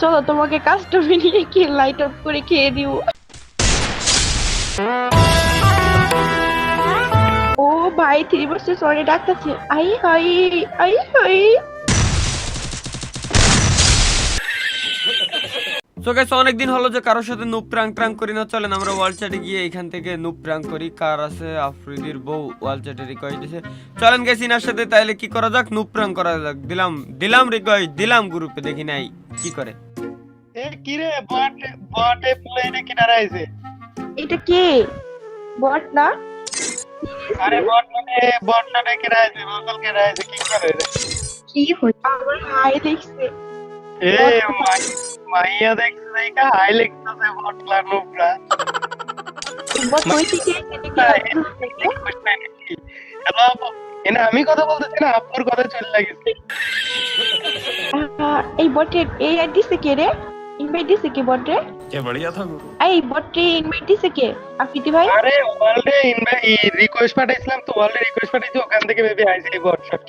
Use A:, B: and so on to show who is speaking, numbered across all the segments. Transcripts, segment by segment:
A: চলো তোমাকে কাস্টমে নিয়ে গিয়ে লাইট অফ করে খেয়ে দিব। ও ভাই 3 বছর সরি ডাকতেছে। আই হাই আই হাই।
B: সো গাইস অনেকদিন হলো যে কারোর সাথে নুপ প্রাং করি না। চলেন আমরা ওয়ার্ল্ড চ্যাটে গিয়ে এখান থেকে নুপ প্রাং করি। কার আছে? আফ্রিদির বউ ওয়ার্ল্ড চ্যাটে রিকোয়েস্ট দিয়েছে। চলেন গাইস ইনার সাথে তাইলে কি করা যাক, নুপ প্রাং করা যাক। দিলাম রিকোয়েস্ট দিলাম গ্রুপে, দেখি নাই কি করে।
C: এ কি রে বটে প্লেনে কি দাঁড়াইছে?
A: এটা কে? বট না?
C: আরে বট না কে দাঁড়াইছে? বকল কে দাঁড়াইছে? কি করে রে?
A: কি হচ্ছে? আমার হাই দেখছে।
C: এ মাইয়া দেখছে না হাই লিখতেছে বটলা নুপরা।
A: বট কইছে কে?
C: হ্যালো এনা আমি কথা বলতেছি না, আপুর কথা চলে লাগিছে।
A: এই বটের এই দিছে কে রে? ইনভাইট দিছে কে বটে?
D: क्या बढ़िया था गुरु।
A: এই বটে ইনভাইট দিছে কে? আফ্রিদি ভাই?
C: আরে ওয়ার্ল্ডে রিকোয়েস্ট পাঠাইছিলাম তো, ওয়ার্ল্ডে রিকোয়েস্ট পাঠাইছি, ওখান থেকে মেবি আইছে এই বট শট।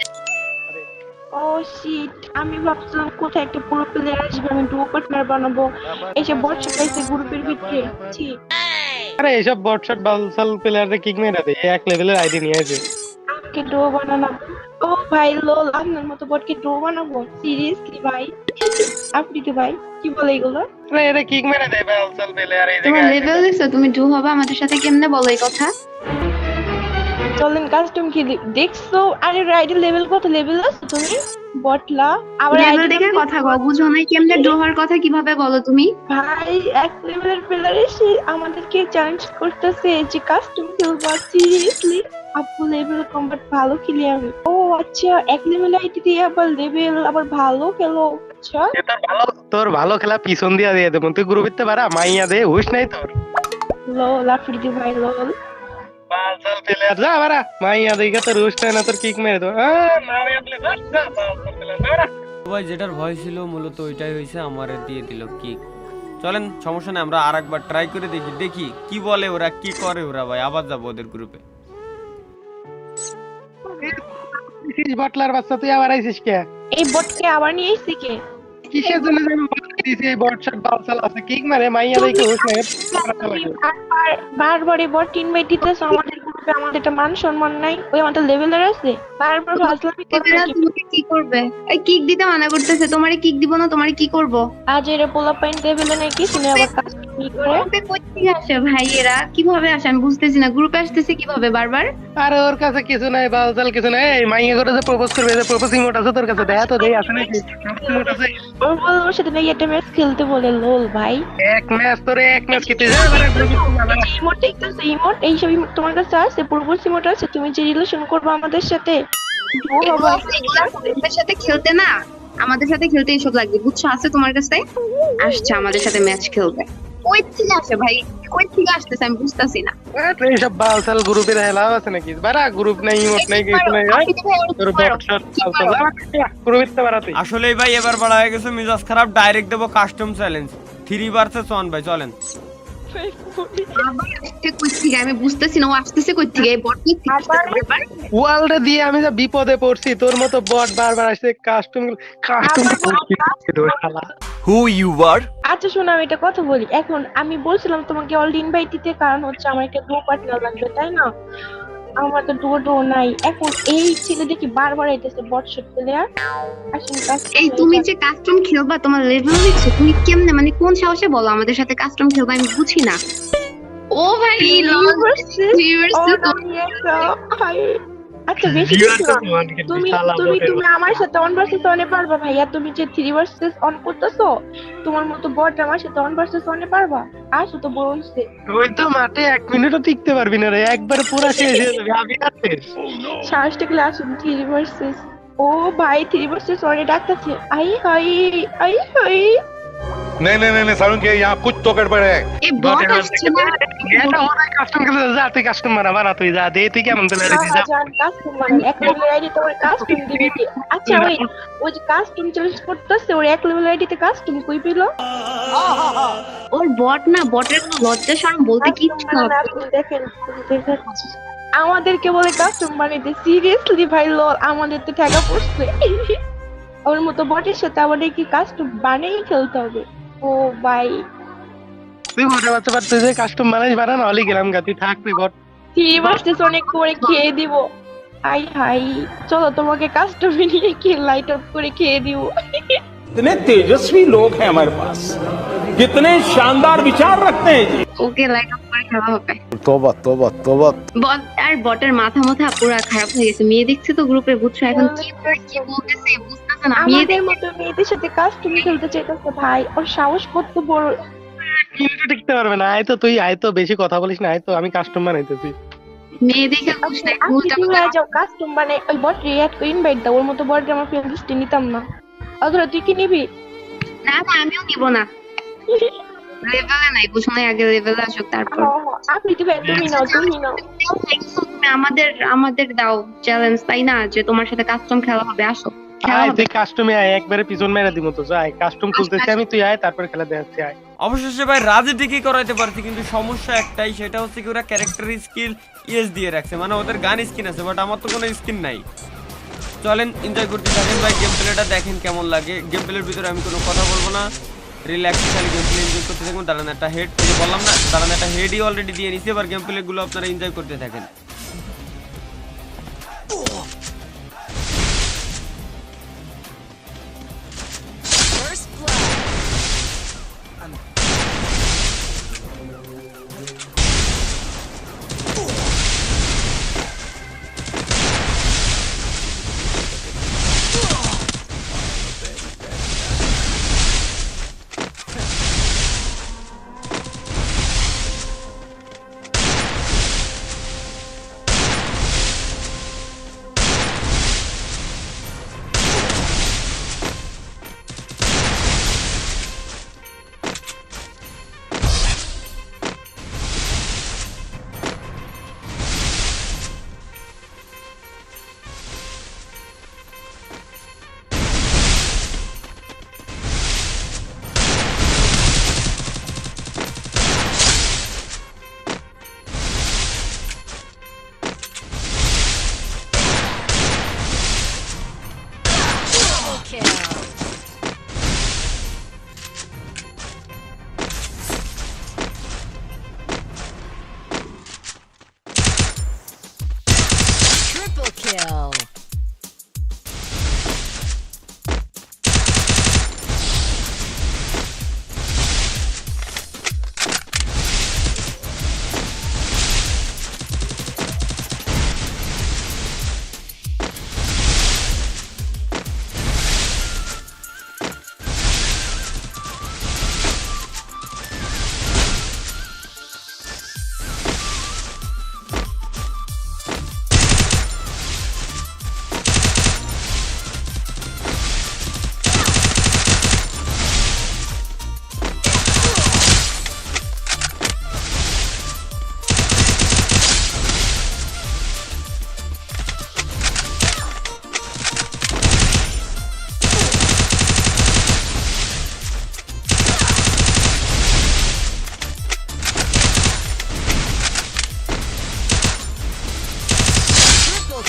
A: ও শিট, আমি ভাবছিলাম কোথায় একটা পুরো প্লেয়ার আসবে, আমি ডুও পার্টনার বানাবো। এসে বট শটাইছে গ্রুপের ভিতরে। ছি,
C: আরে এইসব বট শট বালসাল প্লেয়ারদের কিক মেরে দেয়, এক লেভেলের আইডি নিয়ে আসে।
A: আমাকে ডুও বানানো। ও ভাই লোল, আপনার মতো বটকে ডুও বানাবো? সিরিয়াসলি ভাই? আফ্রিদি ভাই কি বলে এগুলো?
C: আরে এরা কিক মেরে দেয় বালসাল প্লেয়ার এই
E: তোমার
C: জায়গায়।
E: লেভেল দিছো, তুমি ডু হবে আমাদের সাথে, কেমনে বলো এই কথা?
A: চলেন কাস্টম কি দেখছো? আরে রাইডের লেভেল কত লেভেল আছে তুমি? বটলা আবার
E: লেভেল
A: ID
E: দেখে কথা কও, বুঝো নাই? কেমনে ডু হওয়ার কথা কিভাবে বলো তুমি?
A: ভাই এক লেভেলের প্লেয়ার এসে আমাদেরকে চ্যালেঞ্জ করতেছে যে কাস্টম খেলবো। সিরিয়াসলি আপু লেভেল কমবাট ভালো খেলি আমি। ও আচ্ছা, এক লেভেল আইডি দিয়ে আবার লেভেল আবার ভালো খেলো? আচ্ছা
C: তোর ভালো খেলা পিছন দিয়া দিয়ে দেবো, তুই গ্রুপিতে পারা মাইয়া দে হুশ নাই তোর।
A: লোল আফ্রিদি ভাই লোল।
C: বালসাল প্লেয়ার যা বারা, মাইয়া দেখে তোর হুশ নাই না, তোর কিক মেরে দেবো।
B: ভাই যেটার ভয় ছিল মূলত ওইটাই হয়েছে, আমার দিয়ে দিল কিক। চলেন সমস্যা নেই, আমরা আরেকবার ট্রাই করে দেখি কি বলে ওরা, কি করে ওরা। ভাই আবার যাবো ওদের গ্রুপে।
C: বটলার বাচ্চা তুই আবার আইছিস কে?
A: এই বটকে আবার নিয়ে এসেছি কে?
C: কিসের জন্য আমি দিছি এই বট শট বালসাল আছে কিক মারে মাইয়া দেখে হুশ নাই।
A: বারবার এই বট ইনভাইট দিতেছ আমাদের গ্রুপে, আমাদের একটা মান সম্মান নাই? ওই আমাদের লেভেলের আছে, বারবার ফাজলামি করে
E: এরা তোমাকে কি করবে? এই কিক দিতে মানা করতেছে, তোমারে কিক দিব না, তোমারে কি করব?
A: আজ এরা পোলা পয়েন্ট লেভেলে নাই কিছু নেই, আবার কাজ কি করে?
E: গ্রুপে কই থেকে আসে ভাই? এরা কিভাবে আসে আমি বুঝতেছি না, গ্রুপে আসতেছে কিভাবে বারবার?
C: আরে ওর কাছে কিছু নাই বালসাল কিছু নাই, এই মাইয়া করে যে প্রপোজ করবে, যে প্রপোজ ইমোট আছে তোর কাছে, দেখা তো দেই আছে নাকি ইমোট আছে?
A: ওর বল ওর সাথে নাকি একটা ম্যাচ খেলতে বলে। লোল ভাই,
C: এক ম্যাচ তোরে এক ম্যাচ খেতে যায় বারে
A: ইমোট দেখতেছো? ইমোট এইসব ইমোট তোমার কাছে আছে? পূর্বশ ইমোট আছে? তুমি যে রিলেশন করবে আমাদের সাথে ডুও হবে।
E: আমাদের সাথে খেলতে না, আমাদের সাথে খেলতে এসব লাগবে, বুঝছো? আছে তোমার কাছে? আসছে আমাদের সাথে ম্যাচ খেলতে। কই থেকে আসে ভাই? কই থেকে আসতেছে আমি বুঝতাছি না।
C: এইসব বালসাল গ্রুপের হেলাও আছে নাকি? বারা গ্রুপ নাই ইমোট নাই কিছু নাই, তোর বট শট বালসাল গ্রুপিতে বারা তুই।
B: আসলে ভাই এবার বড় হয়ে গেছে, মিজাজ খারাপ। ডাইরেক্ট দেবো কাস্টম চ্যালেঞ্জ 3 ভার্সেস 1। ভাই চলেন।
E: আবার আসছে কই থেকে আমি বুঝতেছি না, ও আসতেছে কই থেকে? এই বট কি বারবার
C: ওয়ার্ল্ডে দিয়ে আমি যা বিপদে পড়ছি, তোর মতো বট বারবার আসছে কাস্টম শালা।
D: Who you are?
A: আচ্ছা শোনো, আমি একটা কথা বলি। এখন আমি বলছিলাম তোমাকে অলরেডি ইনভাইট দিতে, কারণ হচ্ছে আমার একটা ডুও পার্টনার লাগবে, তাই না? আমার তো ডুও নাই। এখন এই ছেলে দেখি বারবার আইতেছে বট শট প্লেয়ার। আসেন
E: এই তুমি যে কাস্টম খেলবা, তোমার লেভেল দেখছো? তুমি কেমনে, মানে কোন সাহসে বলো আমাদের সাথে কাস্টম খেলবা? আমি বুঝি না। ও ভাই
A: আচ্ছা বেশি কিছু না। তুমি তুমি তুমি আমার সাথে অন ভার্সেস অনে পারবা ভাইয়া? তুমি যে 3 ভার্সেস অন করতেছো, তোমার মতো বট আমার সাথে অন ভার্সেস অনে পারবা? আসো তো বলছে।
C: তুই তো মাঠে 1 মিনিটও টিকতে পারবি না রে, একবার পুরো শেষ হয়ে যাবে। আমি আছিস
A: সাহসটা গেলে আসুন 3 ভার্সেস। ও ভাই 3 ভার্সেস অনে ডাকতেছে। আই হাই আই হাই।
F: नहीं नहीं नहीं नहीं सारुण के यहाँ कुछ तो गड़बड़ है।
E: এই বট আসছে না।
C: এটা ওরাই কাস্টম খেলে যা, তুই কাস্টম বানা তুই যা দে, তুই কেমন খেলে রে যা।
A: জান কাস্টম মানে এক লেভেল আইডি তোমার কাস্টম দিবে কি? আচ্ছা ওই যে কাস্টম চ্যালেঞ্জ করতেছে, ওর এক লেভেল আইডিতে কাস্টম কই পেলো?
E: ওর বট না, বটের কোনো লজ্জা শরম বলতে কিচ্ছু না।
A: দেখেন আমাদেরকে বলে কাস্টম বানাইতে। সিরিয়াসলি ভাই লোল, আমাদের তো ঠেকা পড়ছে। ওর মতো বটের সাথে আমাদের কি কাস্টম বানিয়ে খেলতে হবে? ও ভাই,
C: তুই বটে বাচ্চা পার, তুই যে কাস্টম বানা না হলে গেলাম গা, তুই থাক রে বট।
A: টিম আসতেছে অনেক করে খেয়ে দিব। আই হাই, চলো তোমাকে কাস্টমে নিয়ে খেয়ে লাইট অফ করে খেয়ে দিব।
G: कितने तेजस्वी लोग हैं हमारे पास, कितने शानदार विचार रखते हैं जी।
E: ওকে লাইট অফ করে খেলা হবে।
D: तौबा तौबा तौबा।
E: বট আর বটের মাথা পুরো খারাপ হয়ে গেছে। মেয়ে দেখছে তো গ্রুপে, বুঝছো এখন কি বলতেছে বুঝতেছে না। মেয়ে
A: আমাদের মতো মেয়েদের সাথে কাস্টম খেলতে চাইতেছে ভাই, ওর সাহস কত বড়।
C: কিন্তু টিকতে পারবে না। আয় তো তুই, আয় তো, বেশি কথা বলিস না, আয় তো, আমি কাস্টম বানাইতেছি।
E: মেয়ে দেখে বুঝ নাই
A: আপনি
E: ভুলটা
A: কি হয়ে যাও কাস্টম মানে ওই বট রিঅ্যাক্ট করে ইনভাইট দাও, ওর মতো বট আমার ফ্রেন্ড লিস্টে নিতাম না। অথবা তুই কি নিবি?
E: না না আমিও নিব না, লেভেলে নাই, বুঝো না, আগে লেভেলে আসুক তারপর।
A: আপনি দিবেন, তুমি নাও, তুমি নাও।
E: তুমি আমাদের দাও চ্যালেঞ্জ, তাই না, যে তোমার সাথে কাস্টম খেলা হবে, আসো খেলা
C: আয়
E: হবে।
C: তুই কাস্টমে আয়, একবারে পিছন মেরা দিব তো। যা, কাস্টম খুলতেছি আমি, তুই আয়, তারপর খেলা দেখাচ্ছি, আয়।
B: অবশেষে ভাই রাজে ঠিকই করাইতে পারছি, কিন্তু সমস্যা একটাই, সেটা হচ্ছে কি ওরা ক্যারেক্টার স্কিল ইএস দিয়ে রাখছে, মানে ওদের গান স্কিন আছে, বাট আমার তো কোনো স্কিন নাই। চলেন এনজয় করতে থাকেন ভাই, গেম প্লেটা দেখেন কেমন লাগে। গেম প্লের ভিতরে আমি কোনো কথা বলবো না, রিল্যাক্স খালি গেম প্লে এনজয় করতে থাকুন। দাঁড়ান একটা হেড, বললাম না, দাঁড়ান একটা হেডই অলরেডি দিয়ে নিছি, এবার গেম প্লে গুলো আপনারা এনজয় করতে থাকেন।
H: Triple kill.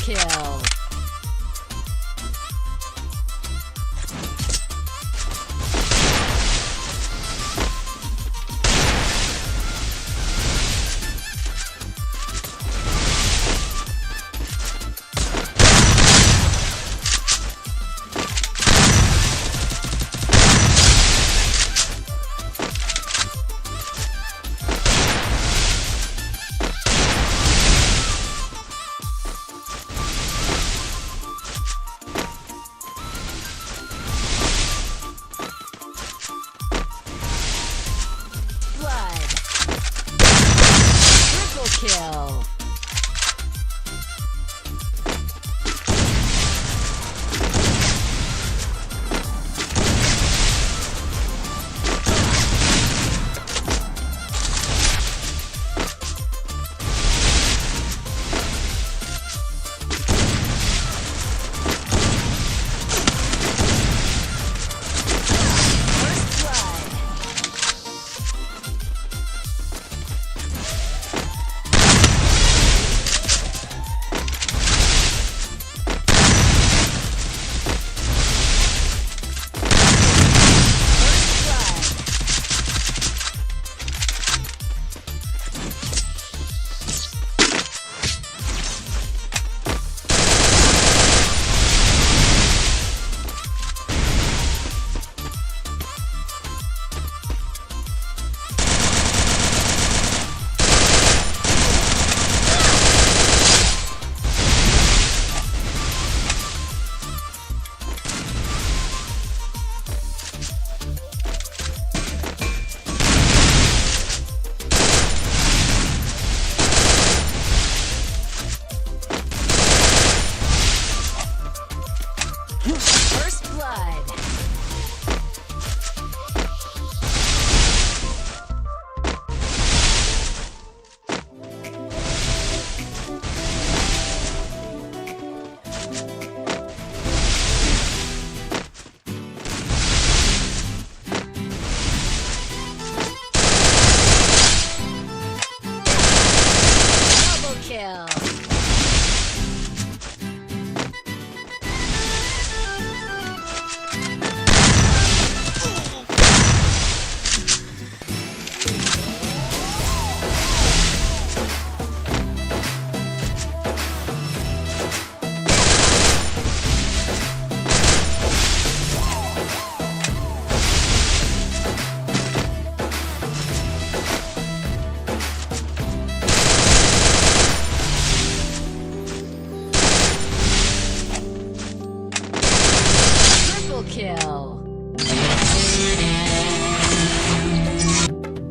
H: Kill. Kill.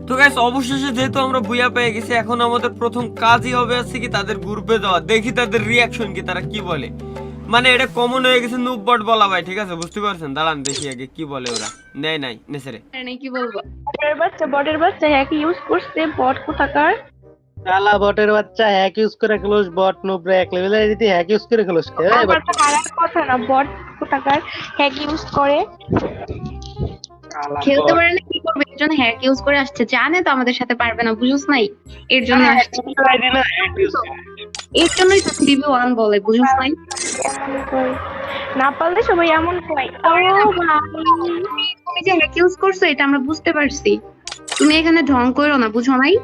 B: তো গাইস অবশেষে যেহেতু আমরা বুয়া পেয়ে গেছি, এখন আমাদের প্রথম কাজই হবে আছে কি তাদের গ্রুপে যাওয়া, দেখি তাদের রিয়াকশন কি, তারা কি বলে। মানে এটা কমন হয়ে গেছে নুব বট বলা ভাই, ঠিক আছে বুঝতে পারছেন? দাঁড়ান দেখি আগে কি বলে ওরা। নাই নেসেরে
E: কি বলবো?
A: বটের বাচ্চা হ্যাক ইউজ করছে, বট কোথাকার।
C: শালা বটের বাচ্চা হ্যাক ইউজ করে খেলোস, বট নোবরে এক লেভেলের এডিতে হ্যাক ইউজ করে খেলোস কে?
A: আমার তো হারার কথা না, বট কোথাকার হ্যাক ইউজ করে।
E: খেলতে পারে না কি করবে? এর জন্য হ্যাক ইউজ করে আসছে, জানে তো আমাদের সাথে পারবে না, বুঝছ নাই? এর জন্য আসছে, এর জন্যই তো 3v1 বলে, বুঝছ নাই?
A: এমন করে। না পারলে সবাই এমন কয়। ও ভাই,
E: তুমি যে হ্যাক ইউজ করছো এটা আমরা বুঝতে পারছি, তুমি এখানে ঢং করো না, বুঝো নাই?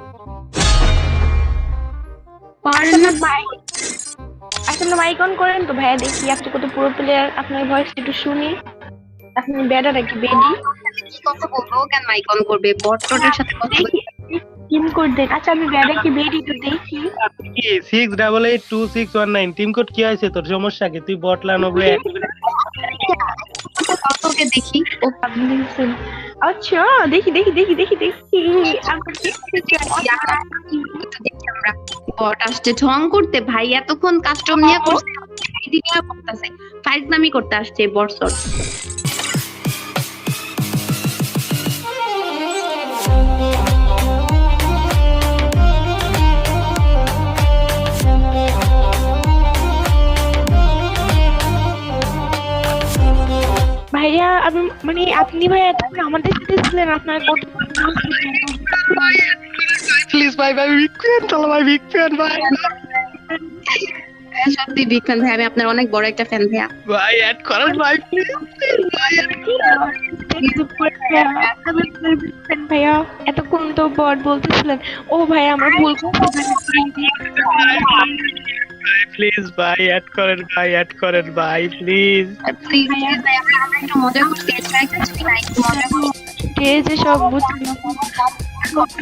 E: পারেন না
A: ভাই আসলে মাইক অন করেন তো ভাইয়া, দেখি আপনি কত পুরো প্লেয়ার, আপনার ভয়েস একটু শুনি। আপনি বেডা নাকি বেডি?
E: কি কথা বলবো, কেন মাইক অন করবে? বটটার সাথে কথা বলবে।
A: টিম কোড দেন। আচ্ছা আমি বেডা কি বেডি একটু দেখি।
C: কি 688261 টিম কোড কি আছে তোর? সমস্যা কি? তুই বটলা নোবরে
E: ওকে দেখি। ও
A: আপনি দেখছেন? আচ্ছা দেখি আমরা দেখি
E: আমরা বট আসছে ঢং করতে ভাই, এতক্ষণ কাস্টম নিয়ে করছে, আইডি নিয়ে করতেছে, ফাইজলামি করতে আসছে বটসট।
A: ভাইয়া আমি মানে আপনি ভাইয়া তখন আমাদের সাথে ছিলেন, আপনার কত
C: প্লিজ ভাই বিগ ফ্যান, চলো ভাই বিগ ফ্যান ভাই।
E: সত্যি বিগ ফ্যান ভাই, আমি আপনার অনেক বড় একটা ফ্যান ভাইয়া।
C: ভাই অ্যাড করেন ভাই
A: ভাইয়া এতক্ষণ তো বট বলতেছিলেন। ও ভাই আমরা ভুল
C: প্লিজ ভাই অ্যাড করেন ভাই প্লিজ।
E: প্লিজ ভাই, আমরা একটু মজা করছি, এটা কিছু না, একটু মজা করছি।
A: যে সব বুঝলাম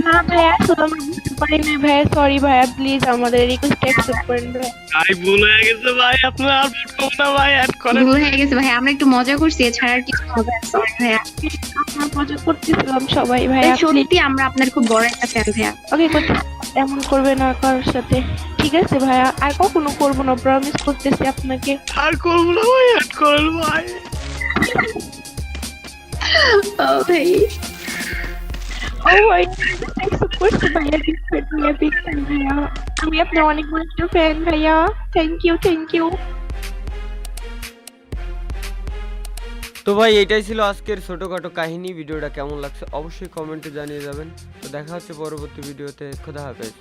A: না ভাইয়া, আসলে আমরা বুঝতে পারি না ভাইয়া, সরি ভাইয়া, প্লিজ আমাদের রিকোয়েস্ট অ্যাকসেপ্ট করেন ভাইয়া।
C: ভাই ভুল হয়ে গেছে ভাই, আপনার আর বলবো না ভাই, অ্যাড করেন।
E: ভুল হয়ে গেছে ভাই, আমরা একটু মজা করছি, এছাড়া আর কিছু হবে না, সরি ভাইয়া।
A: আমরা মজা করতেছিলাম সবাই ভাইয়া,
E: সত্যি আমরা আপনার খুব বড় একটা ফ্যান ভাইয়া।
A: ওকে এমন করবে না কারোর সাথে, ঠিক আছে ভাইয়া? আর কখনো করবো না, প্রমিস করতেছি আপনাকে।
C: আর করবো না ভাই, অ্যাড করেন ভাই।
E: ও ভাই,
A: ও ভাই অ্যাকসেপ্ট করতে ভাইয়া, বিগ ফ্যান ভাইয়া, আমি আপনার অনেক বড় একটা ফ্যান ভাইয়া, থ্যাংক ইউ।
B: তো ভাই এটাই ছিল আজকের ছোটখাটো কাহিনী। ভিডিওটা কেমন লাগছে অবশ্যই কমেন্টে জানিয়ে যাবেন। তো দেখা হচ্ছে পরবর্তী ভিডিওতে। খোদা হাফেজ।